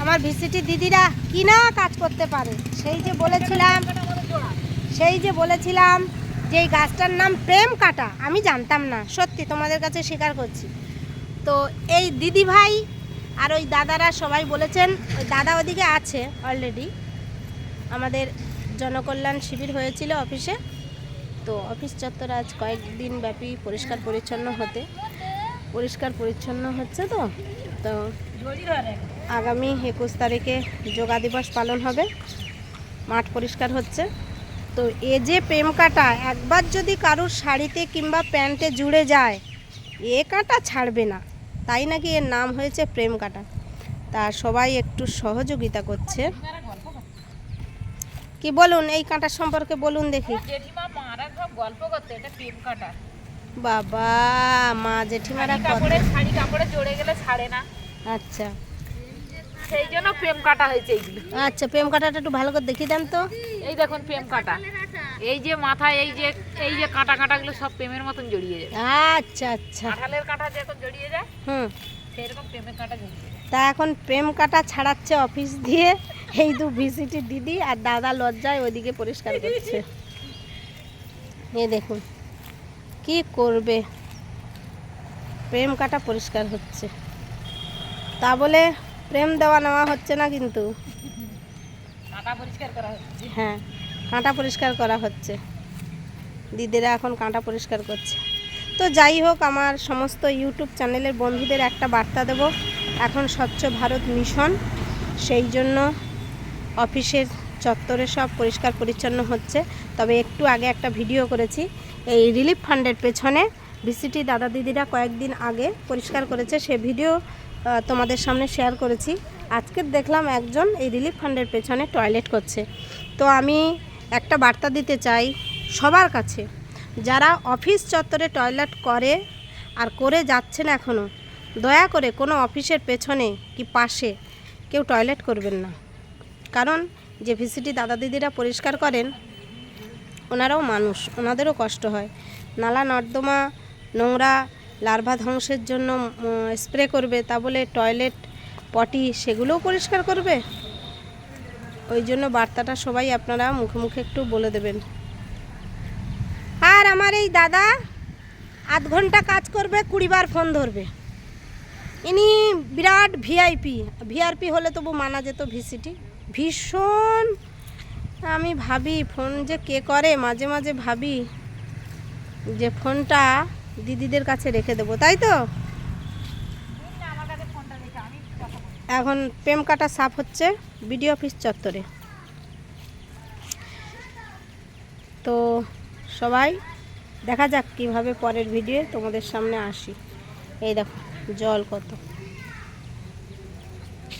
আমার ভিসিটি দিদিরা কি না কাজ করতে পারে। সেই যে বলেছিলাম যে এই গাছটার নাম প্রেম কাঁটা, আমি জানতাম না, সত্যি তোমাদের কাছে স্বীকার করছি। তো এই দিদি ভাই আর ওই দাদারা সবাই বলেছেন, ওই দাদা ওদিকে আছে অলরেডি। আমাদের জনকল্যাণ শিবির হয়েছিল অফিসে, তো অফিস চত্বর আজ কয়েকদিন ব্যাপী পরিষ্কার পরিচ্ছন্ন হচ্ছে। তো তো আগামী 21 তারিখে যোগা দিবস পালন হবে, মাঠ পরিষ্কার হচ্ছে। তো এ যে প্রেম কাঁটা একবার যদি কারুর শাড়িতে কিংবা প্যান্টে জুড়ে যায়, এ কাঁটা ছাড়বে না, তাই নাকি এর নাম হয়েছে প্রেম কাঁটা। তা সবাই একটু সহযোগিতা করছে। কি বলুন এই কাঁটার সম্পর্কে বলুন দেখি। বাবা, মা জেঠিমারা শাড়ি কাপড়ে জড়ে গেলে ছাড়ে না। আচ্ছা, সেই জন্য প্রেম কাটা হয়েছে এইগুলো। আচ্ছা, প্রেম কাঁটাটা একটু ভালো করে দেখিয়ে দেন তো। এই দেখুন প্রেম কাটা, এই যে মাথায় এই যে কাঁটা কাঁটাগুলো সব প্রেমের মতন জড়িয়ে যায়। আচ্ছা আচ্ছা, কাঁঠালের কাঁটা যখন জড়িয়ে যায় সেরকম প্রেমের কাঁটা জড়িয়ে যায়। তা এখন প্রেম কাঁটা ছাড়াচ্ছে অফিস দিয়ে এই দু ভিসিটি দিদি, আর দাদা লজ্জায় ওইদিকে পরিষ্কার করছে। এ দেখুন কি করবে, প্রেম কাঁটা পরিষ্কার হচ্ছে, তা বলে প্রেম দেওয়া নেওয়া হচ্ছে না কিন্তু। কাঁটা পরিষ্কার করা হচ্ছে। হ্যাঁ, কাঁটা পরিষ্কার করা হচ্ছে, দিদিরা এখন কাঁটা পরিষ্কার করছে। তো যাই হোক, আমার সমস্ত ইউটিউব চ্যানেলের বন্ধুদের একটা বার্তা দেব, এখন স্বচ্ছ ভারত মিশন, সেই জন্য অফিসের চত্বরে সব পরিষ্কার পরিচ্ছন্ন হচ্ছে। তবে একটু আগে একটা ভিডিও করেছি, এই রিলিফ ফান্ডের পেছনে ভিসিটি দাদা দিদিরা কয়েকদিন আগে পরিষ্কার করেছে, সে ভিডিও তোমাদের সামনে শেয়ার করেছি। আজকে দেখলাম একজন এই রিলিফ ফান্ডের পেছনে টয়লেট করছে। তো আমি একটা বার্তা দিতে চাই সবার কাছে, যারা অফিস চত্বরে টয়লেট করে আর করে যাচ্ছেন এখনও, দয়া করে কোনো অফিসের পেছনে কি পাশে কেউ টয়লেট করবেন না। কারণ যে ভিসিটি দাদা দিদিরা পরিষ্কার করেন, ওনারাও মানুষ, ওনাদেরও কষ্ট হয়। নালা নর্দমা নোংরা লার্ভা ধ্বংসের জন্য স্প্রে করবে, তা বলে টয়লেট পটি সেগুলোও পরিষ্কার করবে? ওই জন্য বার্তাটা সবাই আপনারা মুখে মুখে একটু বলে দেবেন। আর আমার এই দাদা আধ ঘন্টা কাজ করবে, 20 বার ফোন ধরবে। ইনি বিরাট ভিআরপি হলে তবু মানা যেত, ভিসিটি ভীষণ। আমি ভাবি ফোন যে কে করে, মাঝে মাঝে ভাবি যে ফোনটা দিদিদের কাছে রেখে দেবো, তাই তো। এখন প্রেম কাটা সাফ হচ্ছে বিডিও অফিস চত্বরে। তো সবাই দেখা যাক কিভাবে পরের ভিডিও তোমাদের সামনে আসি। এই দেখো জল কত।